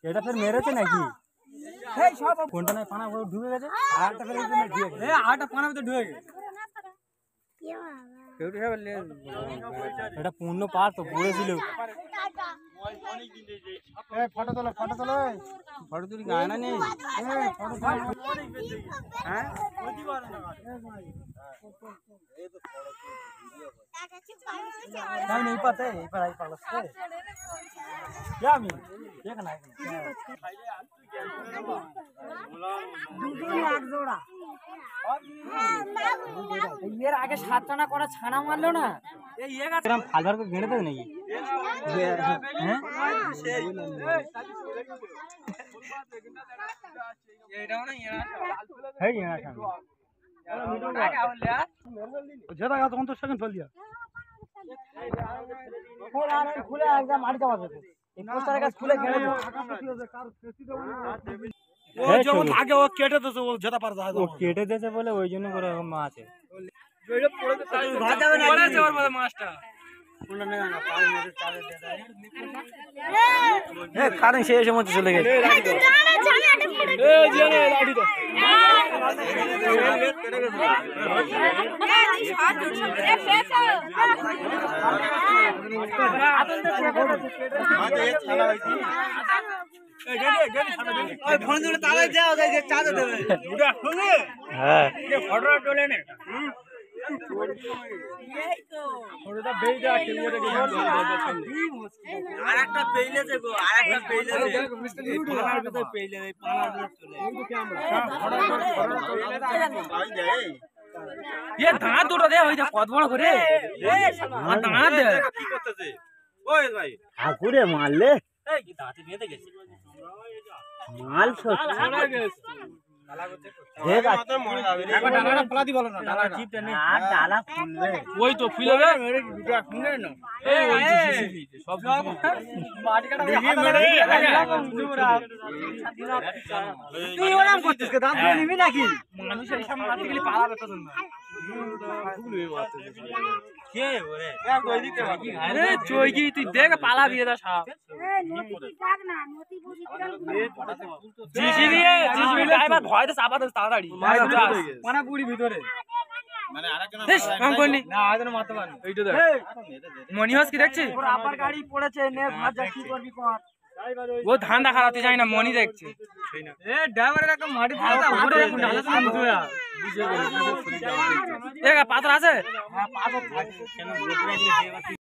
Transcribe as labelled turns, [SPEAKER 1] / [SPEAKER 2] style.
[SPEAKER 1] এটা ফের মেরেছে নাকি? কোনটা নাই পানা ঢুকে গেছে, আরেকটা ফের আরেকটা পানা ভিতরে ঢুকে গেছে। এটা পূর্ণ পার তো পড়েছিল। ফটো তোলো, ফটো তোলো, ফটো তুলি গায় না নেই। হ্যাঁ नहीं पता है, पर आई पालस से क्या मी देखना है जोड़ा ये आगे 7 টানা করা ছানা মারলো না, এই এক গ্রাম ফালবার को घेरे दे नहीं हैं एटाও না है ये ना ज्यादा का तो सेकंड फल दिया खुले एकदम मार जावा दे एक पोस्टर का खुले घेरे दो ও যখন আগে ও কেটে দিয়েছে ও যেটা পার যায় ও কেটে দিয়েছে বলে ওই জন্য করে মা আছে ওইটা পড়ে তো ভাত যাবে না পড়েছে ওর মধ্যে মাছটা কোন না না পাল মেরে চালে দে দেয় এ কারণ সে এসে মধ্যে চলে গেছে এ জিয়ানে লাঠি দাও फोन जोड़े ताला जाओ जाके चादर देवे बुढ़ा सुने हां ये फोटो टोले ने यही तो फोटोটা বেইজা ক্যামেরা দেখে আরেকটা পেইলেছে গো আরেকটা পেইলেছে পানার ভিতর পেইলে এই পানার ভিতর চলে এই ক্যামেরা ভাই দেই ये দাঁত দুটো দে ওই যে কত বড় করে এই দাঁত দে কি করতেছে ওই ভাই ঠাকুরে মারলে এই কি দাঁতে বেঁধে গেছে মাল ছড়া গেছে ডালা করতে দেখ মাথা মরে যাবে একবার ডালাটা ফলা দি বলো না ডালা চিপটা নেই আর ডালা খুলবে ওই তো খুলবে মেরে ভিডিও শুনে না এই ওই জিসিবি সব মাটি কাটা মেরে তুই ওরাম করছিস কে দাঁত নিবি নাকি মানুষের সামনে মাটি গেলে পালাবে তো না খুলবে মারতে কে ওরে এক কই দিতে বাকি আরে চইগি তুই দেখ পালাবি এদা সাপ জিসিবি ড্রাইভার ভয়তে চাপা দে তাড়াতাড়ি পানা পুরি ভিতরে মানে আরেকজন কাম করলি না আরেকজন মারতে পারনি এইটা দেখ মনিহাস কি দেখছিস ওর আবার গাড়ি পড়েছে নে ভাত যা কি করবি কর ও ধান্দা খারাতে যায় না মনি দেখছে সেই না এ ড্রাইভারের একটা মাটি দাও ঘুরে কোন ঢালা তো মুছয়া বুঝে গেল দেখ পাথর আছে হ্যাঁ পাথর থাকে কেন বলতে দিয়ে